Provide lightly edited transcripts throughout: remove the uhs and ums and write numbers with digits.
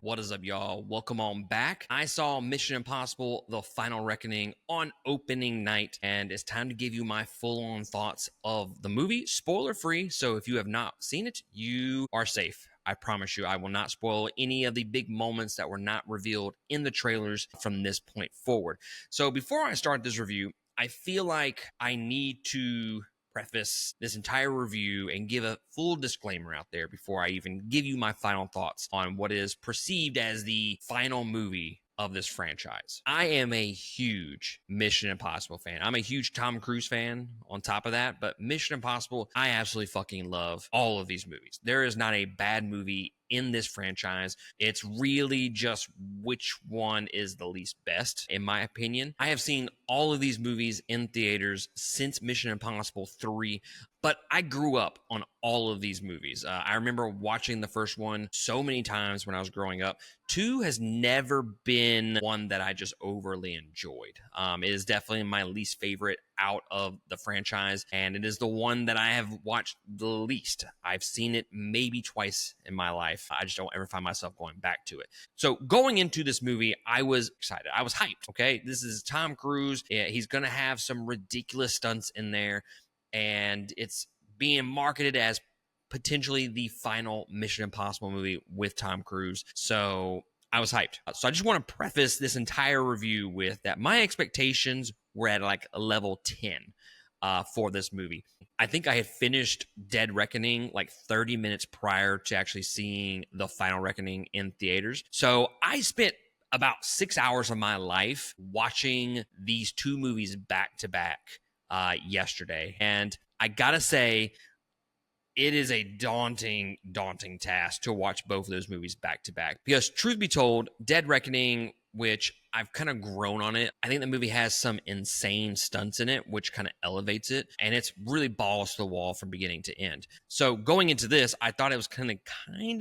What is up, y'all? Welcome on back. I saw Mission Impossible: The Final Reckoning on opening night, and it's time to give you my full-on thoughts of the movie, spoiler-free. So if you have not seen it, you are safe. I promise you, I will not spoil any of the big moments that were not revealed in the trailers from this point forward. So before I start this review, I feel like I need to preface this entire review and give a full disclaimer out there before I even give you my final thoughts on what is perceived as the final movie of this franchise. I am a huge Mission Impossible fan. I'm a huge Tom Cruise fan on top of that, but Mission Impossible, I absolutely fucking love all of these movies. There is not a bad movie in this franchise. It's really just which one is the least best, in my opinion. I have seen all of these movies in theaters since Mission Impossible 3, but I grew up on all of these movies. I remember watching the first one so many times when I was growing up. 2 has never been one that I just overly enjoyed. It is definitely my least favorite out of the franchise, and it is the one that I have watched the least. I've seen it maybe twice in my life. I just don't ever find myself going back to it. So going into this movie, I was excited. I was hyped, okay? This is Tom Cruise. Yeah, he's going to have some ridiculous stunts in there, and it's being marketed as potentially the final Mission Impossible movie with Tom Cruise. So I was hyped. So I just want to preface this entire review with that my expectations were at like a level 10 for this movie. I think I had finished Dead Reckoning like 30 minutes prior to actually seeing The Final Reckoning in theaters. So I spent about 6 hours of my life watching these two movies back to back yesterday. And I gotta say, it is a daunting task to watch both of those movies back to back. Because truth be told, Dead Reckoning, which I've kind of grown on it, I think the movie has some insane stunts in it, which kind of elevates it. And it's really balls to the wall from beginning to end. So going into this, I thought it was kind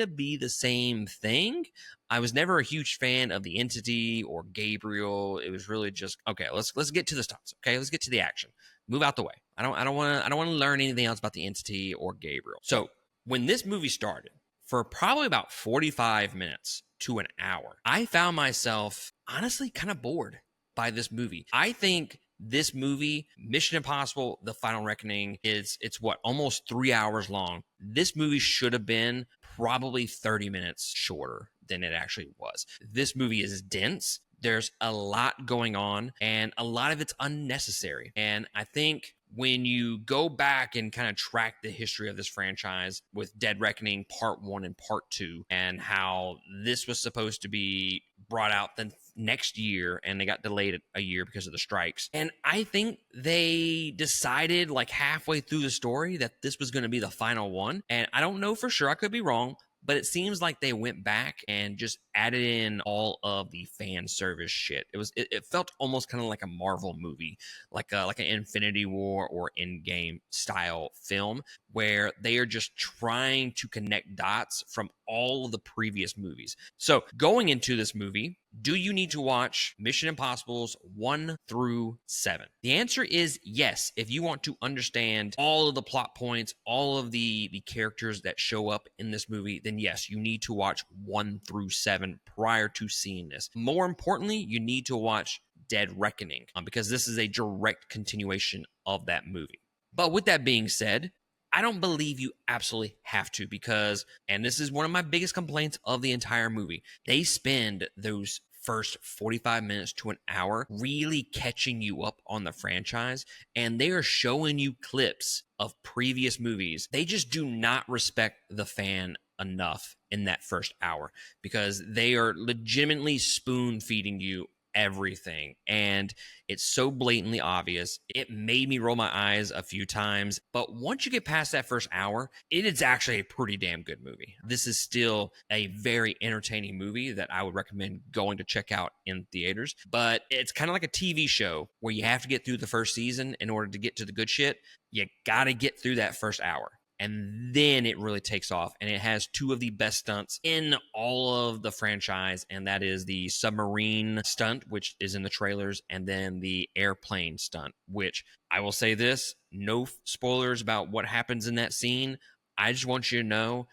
of be the same thing. I was never a huge fan of the Entity or Gabriel. It was really just, okay, let's get to the stunts. Okay, let's get to the action. Move out the way. I don't want to learn anything else about the Entity or Gabriel. So when this movie started, for probably about 45 minutes to an hour, I found myself honestly kind of bored by this movie. I think this movie, Mission Impossible: The Final Reckoning, it's what, almost 3 hours long. This movie should have been probably 30 minutes shorter than it actually was. This movie is dense. There's a lot going on, and a lot of it's unnecessary. And I think when you go back and kind of track the history of this franchise with Dead Reckoning Part 1 and Part 2, and how this was supposed to be brought out the next year, and they got delayed a year because of the strikes. And I think they decided like halfway through the story that this was going to be the final one. And I don't know for sure, I could be wrong, but it seems like they went back and just added in all of the fan service shit. It felt almost kind of like a Marvel movie, like an Infinity War or Endgame style film, where they are just trying to connect dots from all of the previous movies. So going into this movie, do you need to watch Mission Impossibles 1 through 7? The answer is yes. If you want to understand all of the plot points, all of the characters that show up in this movie, then yes, you need to watch 1 through 7 prior to seeing this. More importantly, you need to watch Dead Reckoning because this is a direct continuation of that movie. But with that being said, I don't believe you absolutely have to because, and this is one of my biggest complaints of the entire movie, they spend those first 45 minutes to an hour really catching you up on the franchise, and they are showing you clips of previous movies. They just do not respect the fan enough in that first hour because they are legitimately spoon feeding you everything, and it's so blatantly obvious. It made me roll my eyes a few times, but once you get past that first hour, it is actually a pretty damn good movie. This is still a very entertaining movie that I would recommend going to check out in theaters, but it's kind of like a TV show where you have to get through the first season in order to get to the good shit. You gotta get through that first hour, and then it really takes off. And it has two of the best stunts in all of the franchise, and that is the submarine stunt, which is in the trailers, and then the airplane stunt, which I will say this, no spoilers about what happens in that scene. I just want you to know,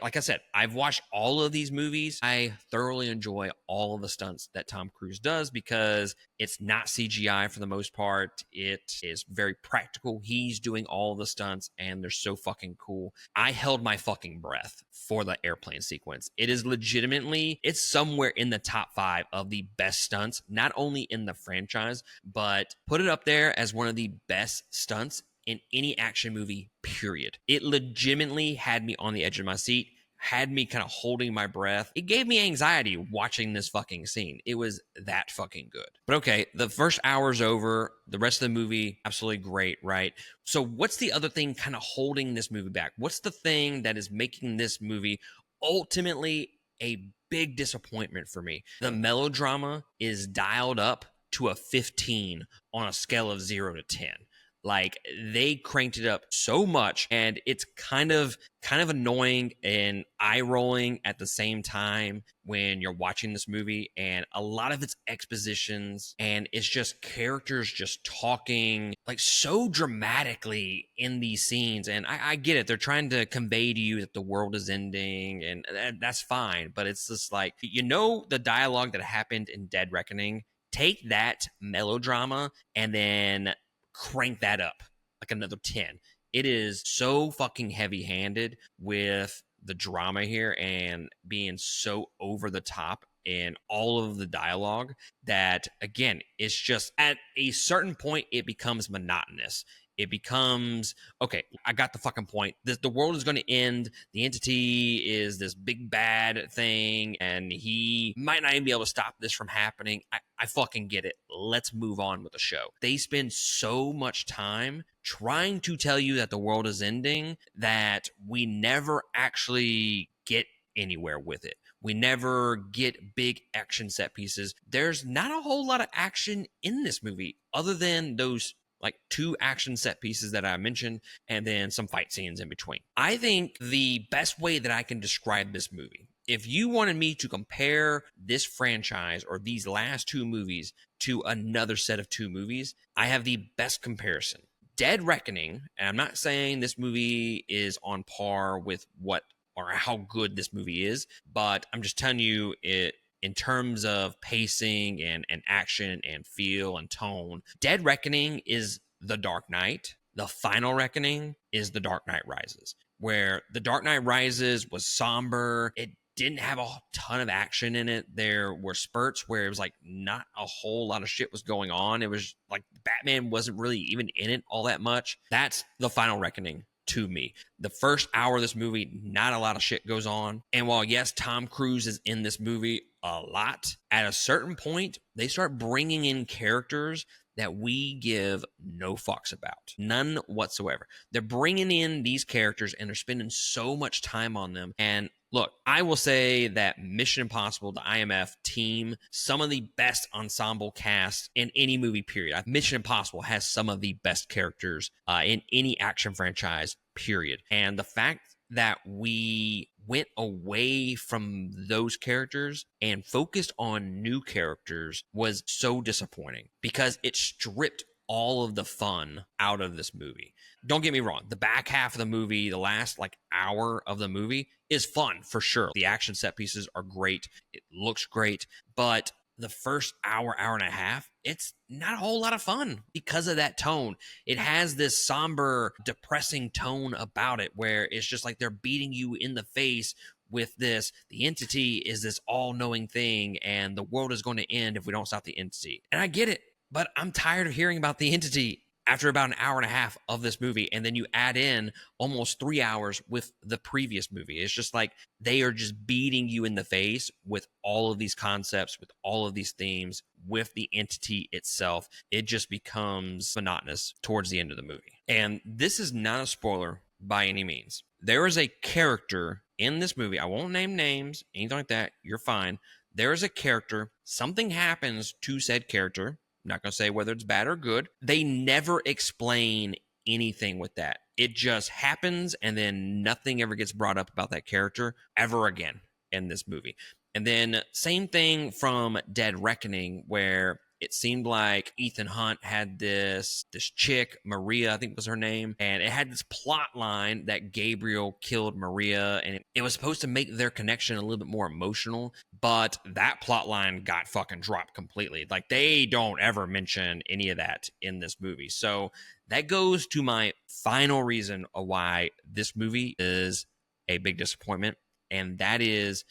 like I said, I've watched all of these movies. I thoroughly enjoy all of the stunts that Tom Cruise does because it's not CGI for the most part. It is very practical. He's doing all the stunts and they're so fucking cool. I held my fucking breath for the airplane sequence. It is legitimately, it's somewhere in the top 5 of the best stunts, not only in the franchise, but put it up there as one of the best stunts in any action movie, period. It legitimately had me on the edge of my seat, had me kind of holding my breath. It gave me anxiety watching this fucking scene. It was that fucking good. But okay, the first hour's over. The rest of the movie, absolutely great, right? So what's the other thing kind of holding this movie back? What's the thing that is making this movie ultimately a big disappointment for me? The melodrama is dialed up to a 15 on a scale of 0 to 10. Like, they cranked it up so much, and it's kind of annoying and eye-rolling at the same time when you're watching this movie. And a lot of it's expositions, and it's just characters just talking like so dramatically in these scenes. And I get it, they're trying to convey to you that the world is ending, and that's fine. But it's just like, the dialogue that happened in Dead Reckoning. Take that melodrama and then crank that up like another 10. It is so fucking heavy-handed with the drama here and being so over the top in all of the dialogue that, again, it's just at a certain point it becomes monotonous. It becomes, okay, I got the fucking point. The world is going to end. The entity is this big bad thing, and he might not even be able to stop this from happening. I fucking get it. Let's move on with the show. They spend so much time trying to tell you that the world is ending that we never actually get anywhere with it. We never get big action set pieces. There's not a whole lot of action in this movie other than those like 2 action set pieces that I mentioned, and then some fight scenes in between. I think the best way that I can describe this movie, if you wanted me to compare this franchise or these last 2 movies to another set of 2 movies, I have the best comparison. Dead Reckoning, and I'm not saying this movie is on par with what or how good this movie is, but I'm just telling you it in terms of pacing and action and feel and tone. Dead Reckoning is The Dark Knight. The Final Reckoning is The Dark Knight Rises, where The Dark Knight Rises was somber. It didn't have a ton of action in it. There were spurts where it was like not a whole lot of shit was going on. It was like Batman wasn't really even in it all that much. That's The Final Reckoning to me. The first hour of this movie, not a lot of shit goes on. And while, yes, Tom Cruise is in this movie a lot, at a certain point, they start bringing in characters that we give no fucks about. None whatsoever. They're bringing in these characters and they're spending so much time on them. And look, I will say that Mission Impossible, the IMF team, some of the best ensemble cast in any movie, period. Mission Impossible has some of the best characters in any action franchise, period. And the fact that we went away from those characters and focused on new characters was so disappointing because it stripped all of the fun out of this movie. Don't get me wrong. The back half of the movie, the last like hour of the movie is fun for sure. The action set pieces are great. It looks great, but the first hour and a half, it's not a whole lot of fun because of that tone. It has this somber, depressing tone about it where it's just like they're beating you in the face with this. The entity is this all-knowing thing, and the world is going to end if we don't stop the entity. And I get it, but I'm tired of hearing about the entity after about an hour and a half of this movie, and then you add in almost 3 hours with the previous movie. It's just like they are just beating you in the face with all of these concepts, with all of these themes, with the entity itself. It just becomes monotonous towards the end of the movie. And this is not a spoiler by any means. There is a character in this movie. I won't name names, anything like that. You're fine. There is a character. Something happens to said character. I'm not going to say whether it's bad or good. They never explain anything with that. It just happens, and then nothing ever gets brought up about that character ever again in this movie. And then same thing from Dead Reckoning, where It seemed like Ethan Hunt had this chick, Maria, I think was her name, and it had this plot line that Gabriel killed Maria, and it was supposed to make their connection a little bit more emotional, but that plot line got fucking dropped completely. Like, they don't ever mention any of that in this movie. So that goes to my final reason of why this movie is a big disappointment, and that is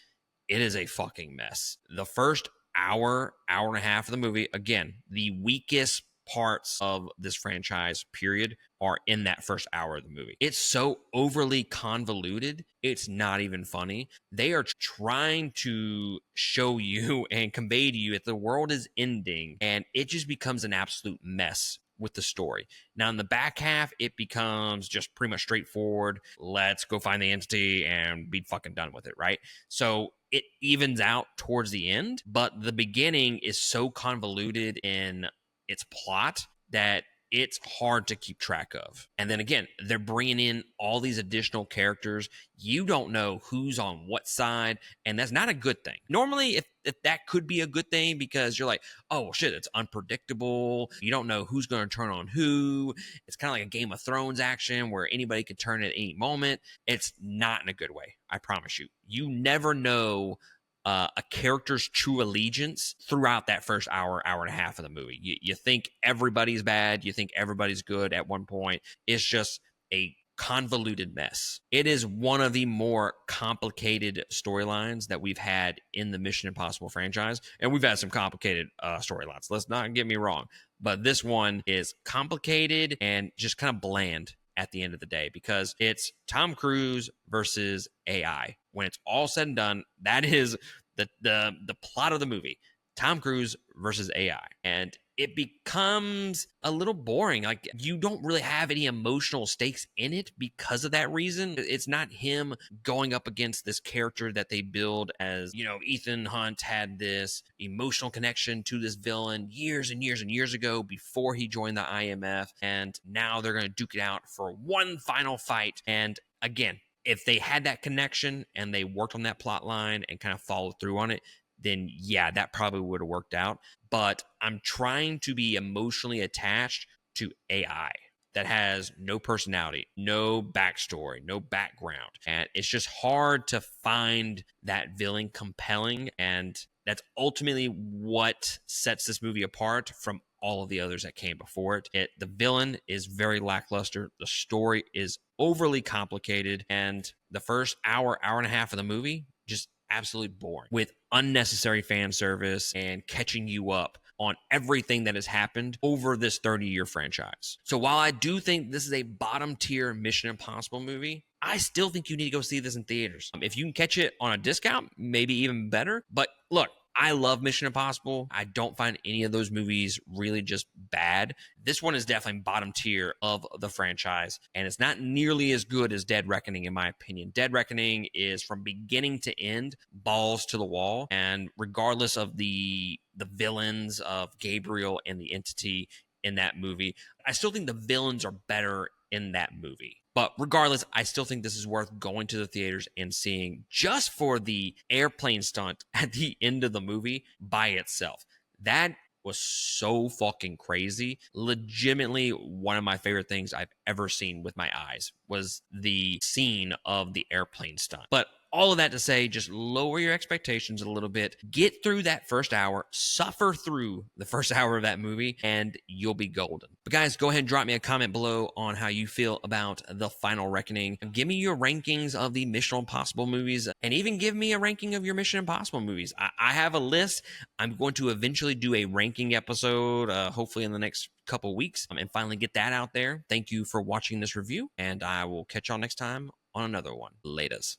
it is a fucking mess. The first hour, hour and a half of the movie, again, the weakest parts of this franchise, period, are in that first hour of the movie. It's so overly convoluted, it's not even funny. They are trying to show you and convey to you that the world is ending, and it just becomes an absolute mess with the story. Now, in the back half, it becomes just pretty much straightforward. Let's go find the entity and be fucking done with it, right? So it evens out towards the end, but the beginning is so convoluted in its plot that it's hard to keep track of. And then again, they're bringing in all these additional characters. You don't know who's on what side, and that's not a good thing. Normally, if that could be a good thing, because you're like, oh shit, it's unpredictable. You don't know who's going to turn on who. It's kind of like a Game of Thrones action where anybody could turn at any moment. It's not in a good way, I promise you. You never know a character's true allegiance throughout that first hour, hour and a half of the movie. You think everybody's bad, you think everybody's good at one point. It's just a convoluted mess. It is one of the more complicated storylines that we've had in the Mission Impossible franchise, and we've had some complicated storylines. Let's not get me wrong, but this one is complicated and just kind of bland at the end of the day, because it's Tom Cruise versus AI. When it's all said and done, that is the plot of the movie. Tom Cruise versus AI. And it becomes a little boring. Like, you don't really have any emotional stakes in it because of that reason. It's not him going up against this character that they build as, Ethan Hunt had this emotional connection to this villain years and years and years ago before he joined the IMF. And now they're going to duke it out for one final fight. And again, if they had that connection and they worked on that plot line and kind of followed through on it, then yeah, that probably would have worked out. But I'm trying to be emotionally attached to AI that has no personality, no backstory, no background. And it's just hard to find that villain compelling. And that's ultimately what sets this movie apart from all of the others that came before it. The villain is very lackluster. The story is overly complicated. And the first hour, hour and a half of the movie, just absolutely boring with unnecessary fan service and catching you up on everything that has happened over this 30-year franchise. So while I do think this is a bottom tier Mission Impossible movie, I still think you need to go see this in theaters. If you can catch it on a discount, maybe even better. But look, I love Mission Impossible. I don't find any of those movies really just bad. This one is definitely bottom tier of the franchise, and it's not nearly as good as Dead Reckoning, in my opinion. Dead Reckoning is from beginning to end, balls to the wall, and regardless of the villains of Gabriel and the entity in that movie, I still think the villains are better in that movie. But regardless, I still think this is worth going to the theaters and seeing just for the airplane stunt at the end of the movie by itself. That was so fucking crazy. Legitimately, one of my favorite things I've ever seen with my eyes was the scene of the airplane stunt. But all of that to say, just lower your expectations a little bit. Get through that first hour, suffer through the first hour of that movie, and you'll be golden. But guys, go ahead and drop me a comment below on how you feel about The Final Reckoning. Give me your rankings of the Mission Impossible movies, and even give me a ranking of your Mission Impossible movies. I have a list. I'm going to eventually do a ranking episode, hopefully in the next couple weeks, and finally get that out there. Thank you for watching this review, and I will catch y'all next time on another one. Laters.